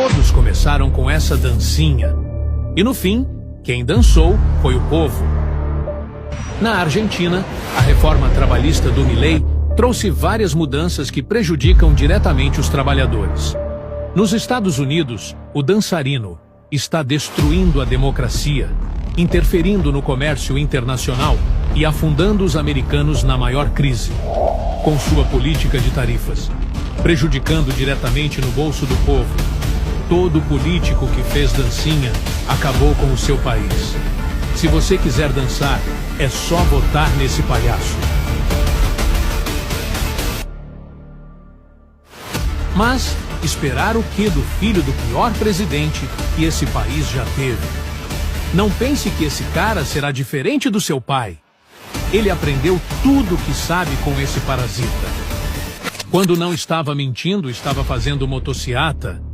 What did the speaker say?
Todos começaram com essa dancinha. E no fim, quem dançou foi o povo. Na Argentina, a reforma trabalhista do Milei trouxe várias mudanças que prejudicam diretamente os trabalhadores. Nos Estados Unidos, o dançarino está destruindo a democracia, interferindo no comércio internacional e afundando os americanos na maior crise, com sua política de tarifas, prejudicando diretamente no bolso do povo. Todo político que fez dancinha acabou com o seu país. Se você quiser dançar, é só votar nesse palhaço. Mas esperar o que do filho do pior presidente que esse país já teve? Não pense que esse cara será diferente do seu pai. Ele aprendeu tudo o que sabe com esse parasita. Quando não estava mentindo, estava fazendo motociata.